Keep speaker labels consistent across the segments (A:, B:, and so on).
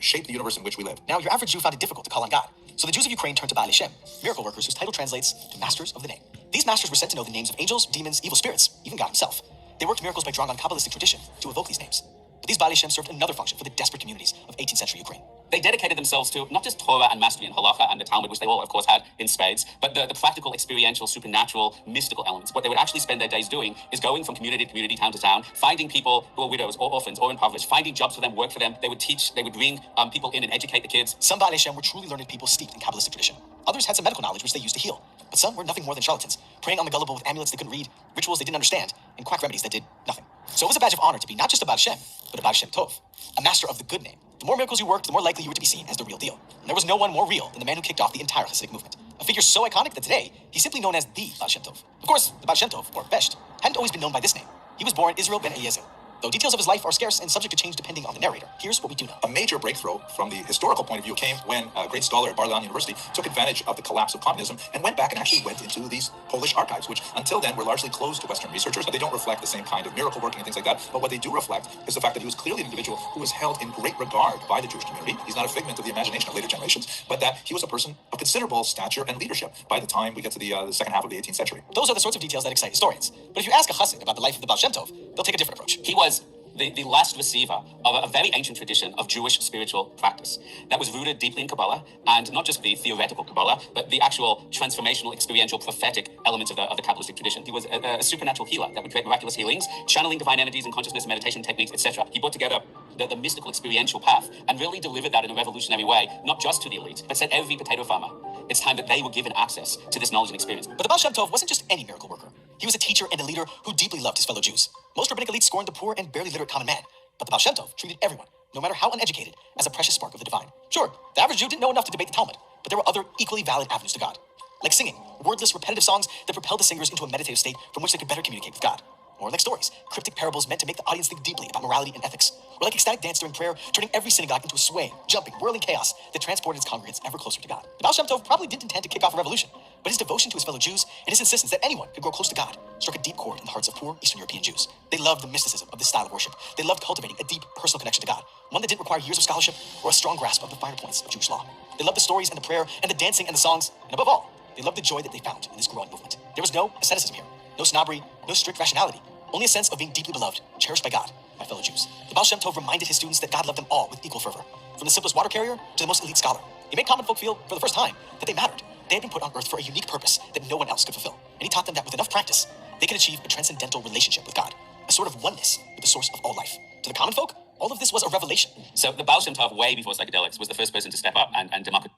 A: shape the universe in which we live.
B: Now, your average Jew found it difficult to call on God. So the Jews of Ukraine turned to Baal Shem, miracle workers whose title translates to masters of the name. These masters were said to know the names of angels, demons, evil spirits, even God himself. They worked miracles by drawing on Kabbalistic tradition to evoke these names. But these Baal Shem served another function for the desperate communities of 18th century Ukraine.
C: They dedicated themselves to not just Torah and mastery and halacha and the Talmud, which they all, of course, had in spades, but the practical, experiential, supernatural, mystical elements. What they would actually spend their days doing is going from community to community, town to town, finding people who are widows or orphans or impoverished, finding jobs for them, work for them. They would teach, they would bring people in and educate the kids.
B: Some Baal Shem were truly learned people steeped in Kabbalistic tradition. Others had some medical knowledge which they used to heal. But some were nothing more than charlatans, preying on the gullible with amulets they couldn't read, rituals they didn't understand, and quack remedies that did nothing. So it was a badge of honor to be not just a Baal Shem, but a Baal Shem Tov, a master of the good name. The more miracles you worked, the more likely you were to be seen as the real deal. And there was no one more real than the man who kicked off the entire Hasidic movement. A figure so iconic that today, he's simply known as the Baal Shem Tov. Of course, the Baal Shem Tov, or Besht, hadn't always been known by this name. He was born Israel ben Eliezer. Though details of his life are scarce and subject to change depending on the narrator, here's what we do know.
A: A major breakthrough from the historical point of view came when a great scholar at Bar-Ilan University took advantage of the collapse of communism and went back and actually went into these Polish archives, which until then were largely closed to Western researchers. They don't reflect the same kind of miracle working and things like that. But what they do reflect is the fact that he was clearly an individual who was held in great regard by the Jewish community. He's not a figment of the imagination of later generations, but that he was a person of considerable stature and leadership by the time we get to the second half of the 18th century.
B: Those are the sorts of details that excite historians. But if you ask a Chassid about the life of the Baal Shem Tov, they'll take a different approach.
C: He was the last receiver of a very ancient tradition of Jewish spiritual practice that was rooted deeply in Kabbalah, and not just the theoretical Kabbalah, but the actual transformational, experiential, prophetic elements of the Kabbalistic tradition. He was a supernatural healer that would create miraculous healings, channeling divine energies and consciousness, meditation techniques, etc. He brought together the mystical experiential path and really delivered that in a revolutionary way, not just to the elite, but said every potato farmer, it's time that they were given access to this knowledge and experience.
B: But the Baal Shem Tov wasn't just any miracle worker. He was a teacher and a leader who deeply loved his fellow Jews. Most rabbinic elites scorned the poor and barely literate common man, but the Baal Shem Tov treated everyone, no matter how uneducated, as a precious spark of the divine. Sure, the average Jew didn't know enough to debate the Talmud, but there were other equally valid avenues to God, like singing wordless, repetitive songs that propelled the singers into a meditative state from which they could better communicate with God. Or like stories, cryptic parables meant to make the audience think deeply about morality and ethics. Or like ecstatic dance during prayer, turning every synagogue into a swaying, jumping, whirling chaos that transported its congregants ever closer to God. The Baal Shem Tov probably didn't intend to kick off a revolution, but his devotion to his fellow Jews and his insistence that anyone could grow close to God struck a deep chord in the hearts of poor Eastern European Jews. They loved the mysticism of this style of worship. They loved cultivating a deep personal connection to God, one that didn't require years of scholarship or a strong grasp of the finer points of Jewish law. They loved the stories and the prayer and the dancing and the songs, and above all, they loved the joy that they found in this growing movement. There was no asceticism here, no snobbery, no strict rationality. Only a sense of being deeply beloved, cherished by God, by fellow Jews. The Baal Shem Tov reminded his students that God loved them all with equal fervor, from the simplest water carrier to the most elite scholar. He made common folk feel, for the first time, that they mattered. They had been put on earth for a unique purpose that no one else could fulfill. And he taught them that with enough practice, they could achieve a transcendental relationship with God, a sort of oneness with the source of all life. To the common folk, all of this was a revelation.
C: So the Baal Shem Tov, way before psychedelics, was the first person to step up and democratize.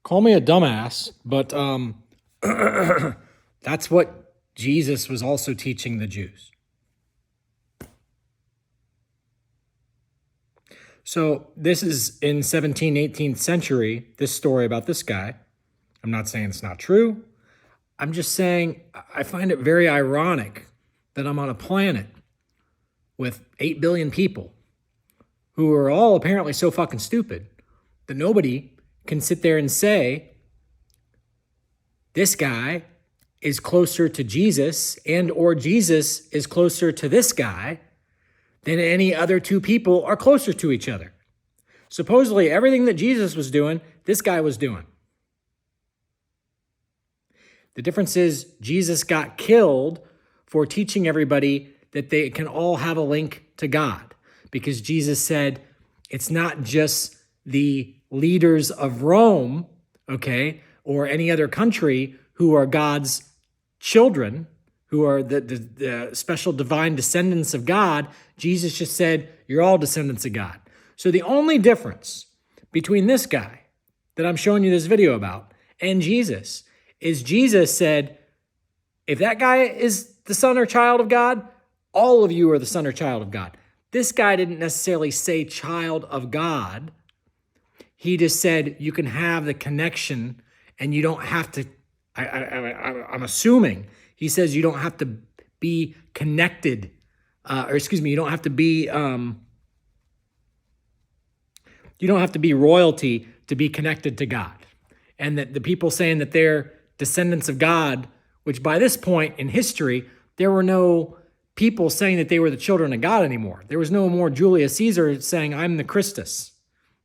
D: Call me a dumbass, but that's what Jesus was also teaching the Jews. So this is in 17th, 18th century, this story about this guy. I'm not saying it's not true. I'm just saying I find it very ironic that I'm on a planet with 8 billion people who are all apparently so fucking stupid that nobody can sit there and say, this guy is closer to Jesus and or Jesus is closer to this guy than any other two people are closer to each other. Supposedly everything that Jesus was doing, this guy was doing. The difference is Jesus got killed for teaching everybody that they can all have a link to God, because Jesus said it's not just the leaders of Rome, okay, or any other country who are God's children, who are the special divine descendants of God. Jesus just said, you're all descendants of God. So the only difference between this guy that I'm showing you this video about and Jesus is Jesus said, if that guy is the son or child of God, all of you are the son or child of God. This guy didn't necessarily say child of God. He just said you can have the connection and you don't have to, I'm assuming, he says you don't have to be connected, you don't have to be, you don't have to be royalty to be connected to God. And that the people saying that they're descendants of God, which by this point in history, there were no people saying that they were the children of God anymore. There was no more Julius Caesar saying, I'm the Christus.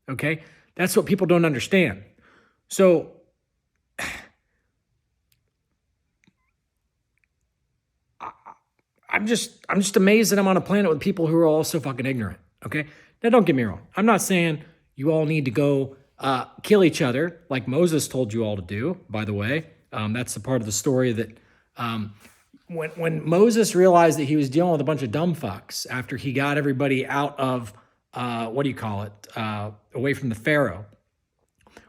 D: Okay? That's what people don't understand. So I'm just amazed that I'm on a planet with people who are all so fucking ignorant. Okay? Now, don't get me wrong. I'm not saying you all need to go kill each other like Moses told you all to do, by the way. That's the part of the story that when Moses realized that he was dealing with a bunch of dumb fucks after he got everybody out of, away from the Pharaoh.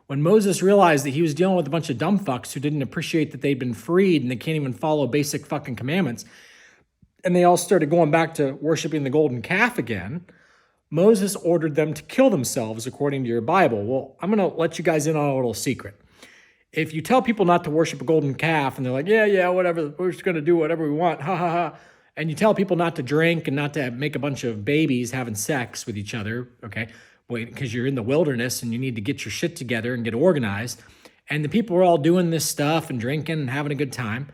D: When Moses realized that he was dealing with a bunch of dumb fucks who didn't appreciate that they'd been freed and they can't even follow basic fucking commandments, and they all started going back to worshiping the golden calf again, Moses ordered them to kill themselves according to your Bible. Well, I'm going to let you guys in on a little secret. If you tell people not to worship a golden calf and they're like, yeah, whatever, we're just going to do whatever we want, ha, ha, ha. And you tell people not to drink and not to make a bunch of babies having sex with each other, okay, because you're in the wilderness and you need to get your shit together and get organized. And the people are all doing this stuff and drinking and having a good time.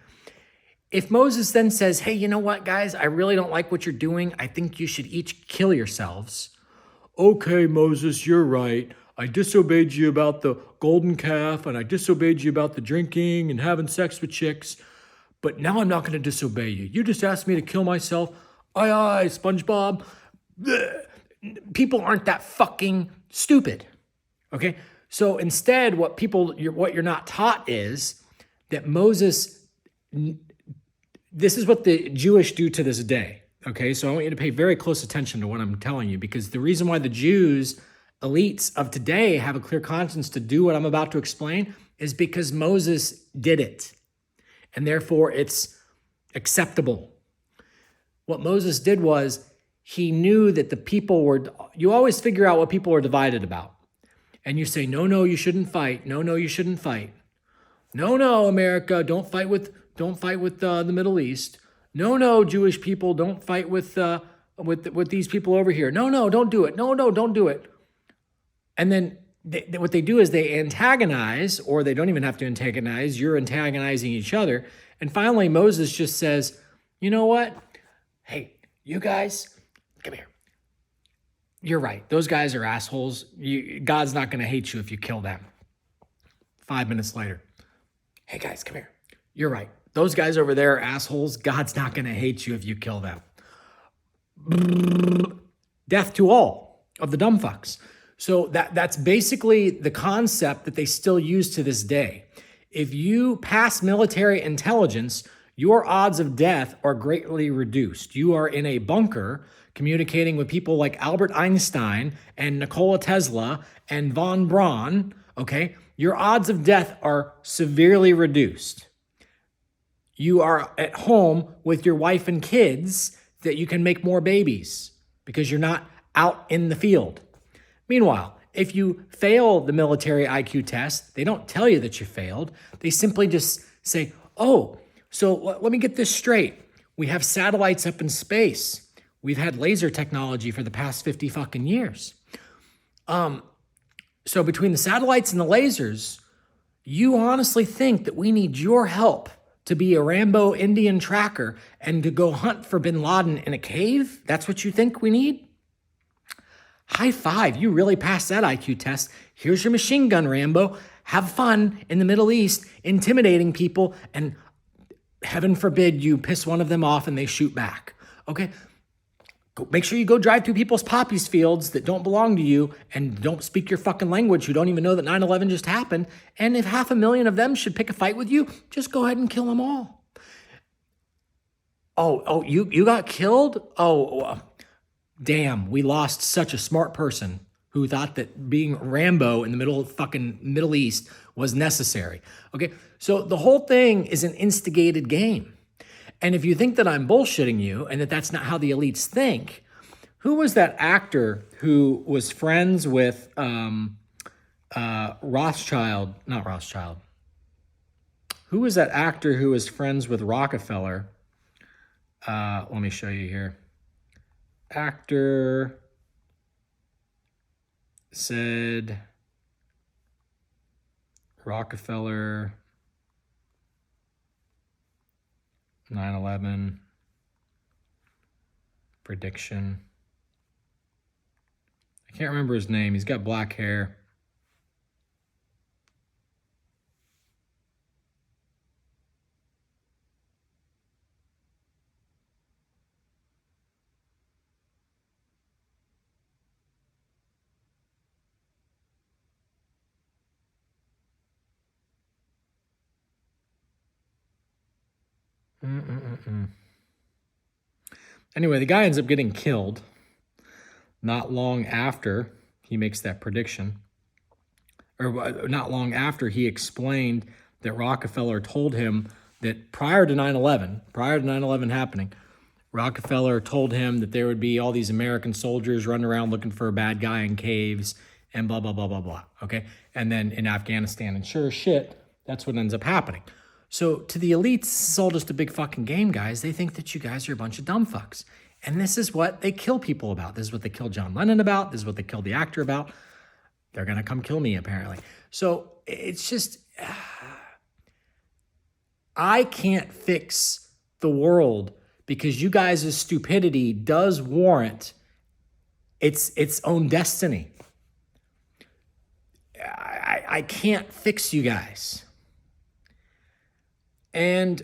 D: If Moses then says, hey, you know what, guys, I really don't like what you're doing. I think you should each kill yourselves. Okay, Moses, you're right. I disobeyed you about the golden calf and I disobeyed you about the drinking and having sex with chicks. But now I'm not going to disobey you. You just asked me to kill myself. Aye, aye, SpongeBob. Blech. People aren't that fucking stupid. Okay? So instead, what you're not taught is that Moses, this is what the Jewish do to this day. Okay? So I want you to pay very close attention to what I'm telling you, because the reason why the Jews, elites of today, have a clear conscience to do what I'm about to explain is because Moses did it. And therefore, it's acceptable. What Moses did was he knew that the people were, you always figure out what people are divided about. And you say, no, you shouldn't fight. No, you shouldn't fight. No, America, don't fight with the Middle East. No, Jewish people, don't fight with these people over here. No, don't do it. No, don't do it. And then what they do is they antagonize, or they don't even have to antagonize. You're antagonizing each other. And finally, Moses just says, you know what? Hey, you guys, come here. You're right. Those guys are assholes. God's not going to hate you if you kill them. 5 minutes later. Hey, guys, come here. You're right. Those guys over there are assholes. God's not going to hate you if you kill them. Death to all of the dumb fucks. So that's basically the concept that they still use to this day. If you pass military intelligence, your odds of death are greatly reduced. You are in a bunker communicating with people like Albert Einstein and Nikola Tesla and von Braun, okay? Your odds of death are severely reduced. You are at home with your wife and kids that you can make more babies because you're not out in the field. Meanwhile, if you fail the military IQ test, they don't tell you that you failed. They simply just say, oh, so let me get this straight. We have satellites up in space. We've had laser technology for the past 50 fucking years. So between the satellites and the lasers, you honestly think that we need your help to be a Rambo Indian tracker and to go hunt for bin Laden in a cave? That's what you think we need? High five, you really passed that IQ test. Here's your machine gun, Rambo. Have fun in the Middle East, intimidating people, and heaven forbid you piss one of them off and they shoot back. Okay? Make sure you go drive through people's poppies fields that don't belong to you and don't speak your fucking language, who don't even know that 9/11 just happened. And if 500,000 of them should pick a fight with you, just go ahead and kill them all. Oh, you got killed? Damn, we lost such a smart person who thought that being Rambo in the middle of fucking Middle East was necessary. Okay, so the whole thing is an instigated game. And if you think that I'm bullshitting you and that that's not how the elites think, who was that actor who was friends with Rothschild? Not Rothschild. Who was that actor who was friends with Rockefeller? Let me show you here. Actor said Rockefeller, 9/11. prediction. I can't remember his name. He's got black hair. Anyway, the guy ends up getting killed not long after he makes that prediction, or not long after he explained that Rockefeller told him that prior to 9/11 happening, Rockefeller told him that there would be all these American soldiers running around looking for a bad guy in caves and blah, blah, blah, blah, blah, okay? And then in Afghanistan, and sure as shit, that's what ends up happening. So to the elites, this is all just a big fucking game, guys. They think that you guys are a bunch of dumb fucks. And this is what they kill people about. This is what they killed John Lennon about. This is what they killed the actor about. They're going to come kill me, apparently. So it's just, I can't fix the world because you guys' stupidity does warrant its own destiny. I can't fix you guys. And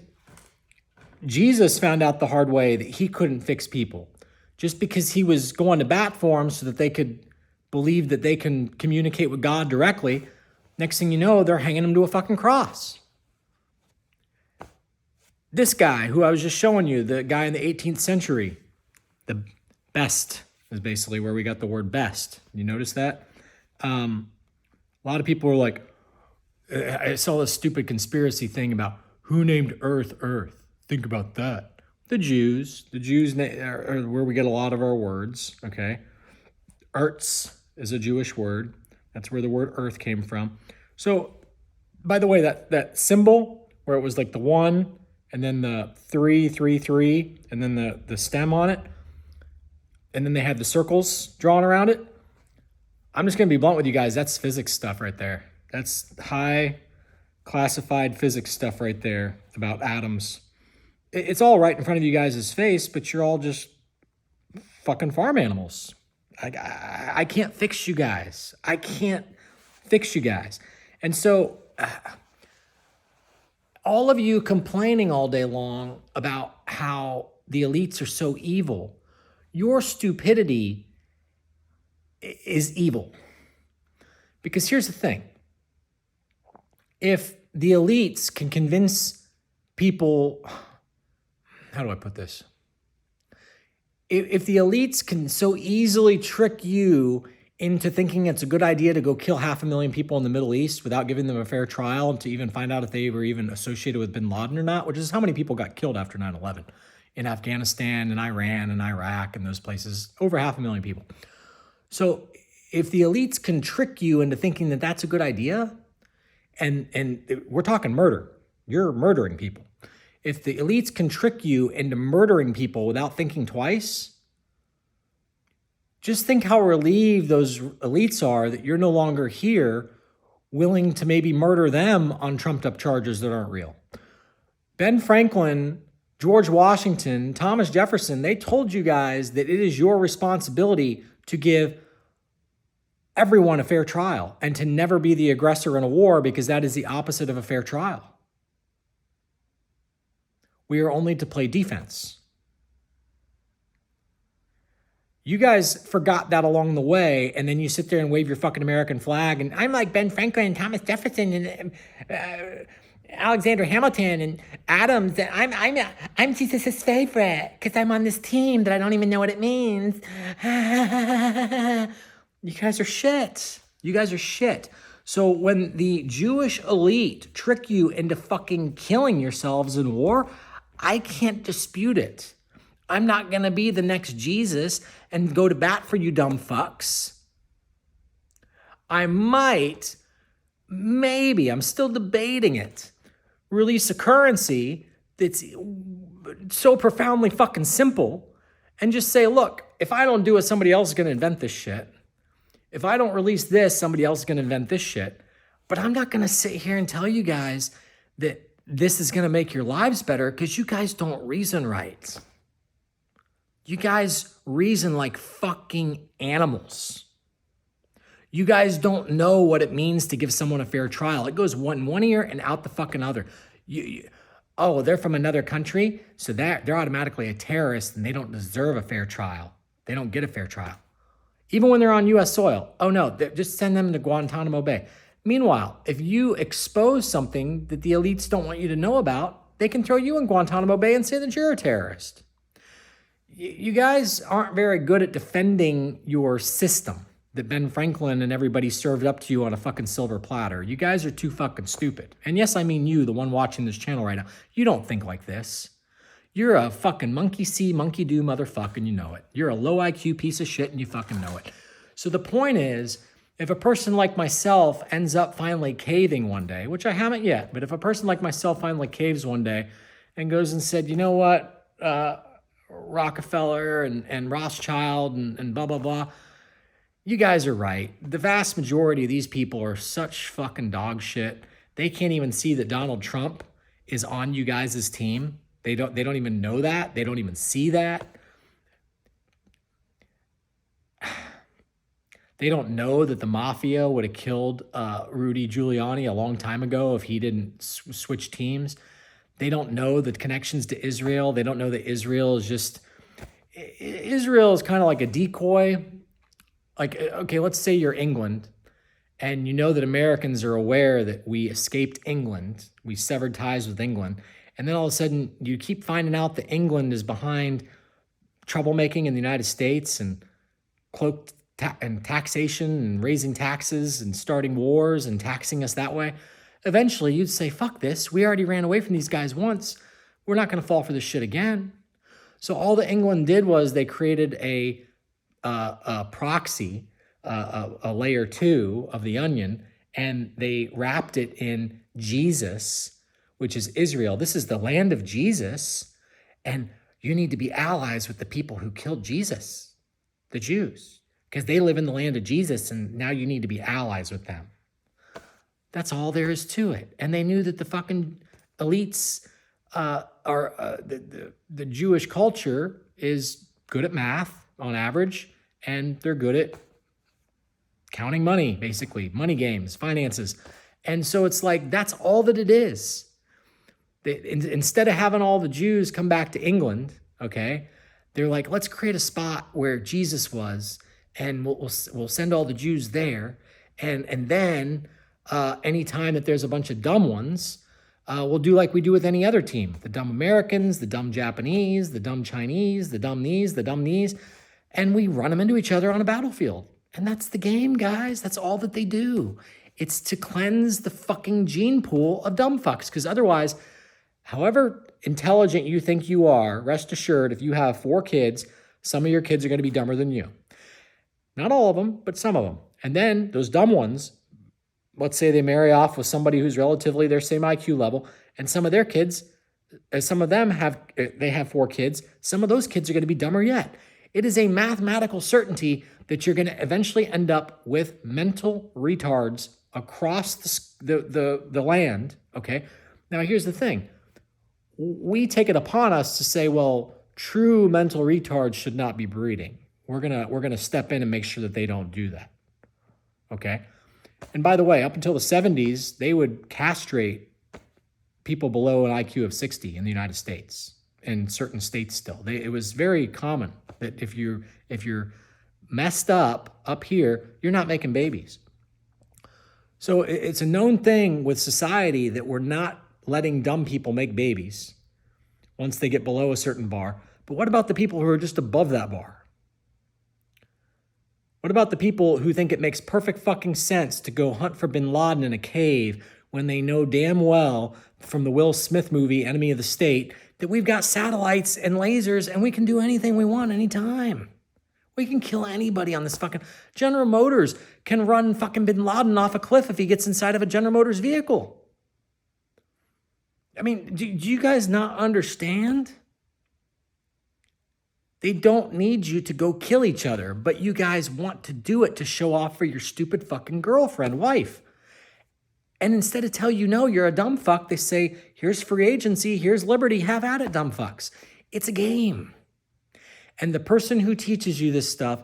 D: Jesus found out the hard way that he couldn't fix people. Just because he was going to bat for them so that they could believe that they can communicate with God directly, next thing you know, they're hanging him to a fucking cross. This guy who I was just showing you, the guy in the 18th century, the best is basically where we got the word best. You notice that? A lot of people were like, I saw this stupid conspiracy thing about who named Earth Earth. Think about that. The Jews. The Jews are where we get a lot of our words, okay? Ertz is a Jewish word. That's where the word earth came from. So, by the way, that symbol where it was like the 1 and then the 3, 3, 3, and then the stem on it, and then they had the circles drawn around it. I'm just going to be blunt with you guys. That's physics stuff right there. That's high classified physics stuff right there about atoms. It's all right in front of you guys' face, but you're all just fucking farm animals. I can't fix you guys. I can't fix you guys. And so all of you complaining all day long about how the elites are so evil, your stupidity is evil. Because here's the thing. If the elites can convince people, how do I put this? If the elites can so easily trick you into thinking it's a good idea to go kill 500,000 people in the Middle East without giving them a fair trial and to even find out if they were even associated with bin Laden or not, which is how many people got killed after 9/11 in Afghanistan and Iran and Iraq and those places, over 500,000 people. So if the elites can trick you into thinking that that's a good idea, and we're talking murder, you're murdering people. If the elites can trick you into murdering people without thinking twice, just think how relieved those elites are that you're no longer here willing to maybe murder them on trumped up charges that aren't real. Ben Franklin, George Washington, Thomas Jefferson, they told you guys that it is your responsibility to give everyone a fair trial and to never be the aggressor in a war because that is the opposite of a fair trial. We are only to play defense. You guys forgot that along the way, and then you sit there and wave your fucking American flag, and I'm like Ben Franklin and Thomas Jefferson and Alexander Hamilton and Adams. And I'm Jesus' favorite because I'm on this team that I don't even know what it means. You guys are shit. You guys are shit. So when the Jewish elite trick you into fucking killing yourselves in war, I can't dispute it. I'm not going to be the next Jesus and go to bat for you dumb fucks. I might, maybe, I'm still debating it, release a currency that's so profoundly fucking simple and just say, look, if I don't do it, somebody else is going to invent this shit. If I don't release this, somebody else is going to invent this shit. But I'm not going to sit here and tell you guys that this is going to make your lives better because you guys don't reason right. You guys reason like fucking animals. You guys don't know what it means to give someone a fair trial. It goes in one ear and out the fucking other. Oh, they're from another country, so they're automatically a terrorist and they don't deserve a fair trial. They don't get a fair trial. Even when they're on U.S. soil. Oh no, just send them to Guantanamo Bay. Meanwhile, if you expose something that the elites don't want you to know about, they can throw you in Guantanamo Bay and say that you're a terrorist. You guys aren't very good at defending your system that Ben Franklin and everybody served up to you on a fucking silver platter. You guys are too fucking stupid. And yes, I mean you, the one watching this channel right now. You don't think like this. You're a fucking monkey see, monkey do motherfucker, and you know it. You're a low IQ piece of shit and you fucking know it. So the point is, if a person like myself ends up finally caving one day, which I haven't yet, but if a person like myself finally caves one day and goes and said, you know what, Rockefeller and Rothschild and blah, blah, blah, you guys are right. The vast majority of these people are such fucking dog shit. They can't even see that Donald Trump is on you guys' team. They don't even know that. They don't even see that. They don't know that the mafia would have killed Rudy Giuliani a long time ago if he didn't switch teams. They don't know the connections to Israel. They don't know that Israel is kind of like a decoy. Like, okay, let's say you're England and you know that Americans are aware that we escaped England. We severed ties with England. And then all of a sudden you keep finding out that England is behind troublemaking in the United States and cloaked and taxation and raising taxes and starting wars and taxing us that way. Eventually you'd say, fuck this. We already ran away from these guys once. We're not going to fall for this shit again. So all that England did was they created a proxy, a layer 2 of the onion, and they wrapped it in Jesus, which is Israel. This is the land of Jesus, and you need to be allies with the people who killed Jesus, the Jews, because they live in the land of Jesus, and now you need to be allies with them. That's all there is to it. And they knew that the fucking elites the Jewish culture is good at math on average, and they're good at counting money, basically, money games, finances. And so it's like, that's all that it is. Instead of having all the Jews come back to England, okay, they're like, let's create a spot where Jesus was, and we'll send all the Jews there. And then anytime that there's a bunch of dumb ones, we'll do like we do with any other team. The dumb Americans, the dumb Japanese, the dumb Chinese, the dumb these, the dumb these. And we run them into each other on a battlefield. And that's the game, guys. That's all that they do. It's to cleanse the fucking gene pool of dumb fucks. Because otherwise, however intelligent you think you are, rest assured, if you have 4 kids, some of your kids are going to be dumber than you. Not all of them, but some of them. And then those dumb ones, let's say they marry off with somebody who's relatively their same IQ level, and some of their kids, some of them have 4 kids, some of those kids are going to be dumber yet. It is a mathematical certainty that you're going to eventually end up with mental retards across the land, okay? Now, here's the thing. We take it upon us to say, well, true mental retards should not be breeding. We're gonna step in and make sure that they don't do that, okay? And by the way, up until the 70s, they would castrate people below an IQ of 60 in the United States, in certain states still. It was very common that if you're messed up here, you're not making babies. So it's a known thing with society that we're not letting dumb people make babies once they get below a certain bar. But what about the people who are just above that bar? What about the people who think it makes perfect fucking sense to go hunt for bin Laden in a cave when they know damn well from the Will Smith movie, Enemy of the State, that we've got satellites and lasers and we can do anything we want anytime? We can kill anybody on this fucking... General Motors can run fucking bin Laden off a cliff if he gets inside of a General Motors vehicle. I mean, do you guys not understand? They don't need you to go kill each other, but you guys want to do it to show off for your stupid fucking girlfriend, wife. And instead of tell you, no, you're a dumb fuck, they say, here's free agency, here's liberty, have at it, dumb fucks. It's a game. And the person who teaches you this stuff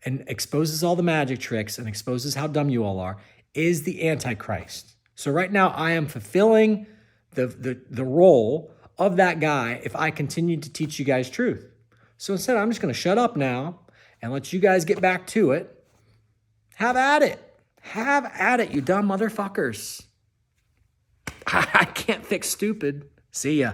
D: and exposes all the magic tricks and exposes how dumb you all are is the Antichrist. So right now I am fulfilling the role of that guy if I continue to teach you guys truth. So instead, I'm just going to shut up now and let you guys get back to it. Have at it. Have at it, you dumb motherfuckers. I can't fix stupid. See ya.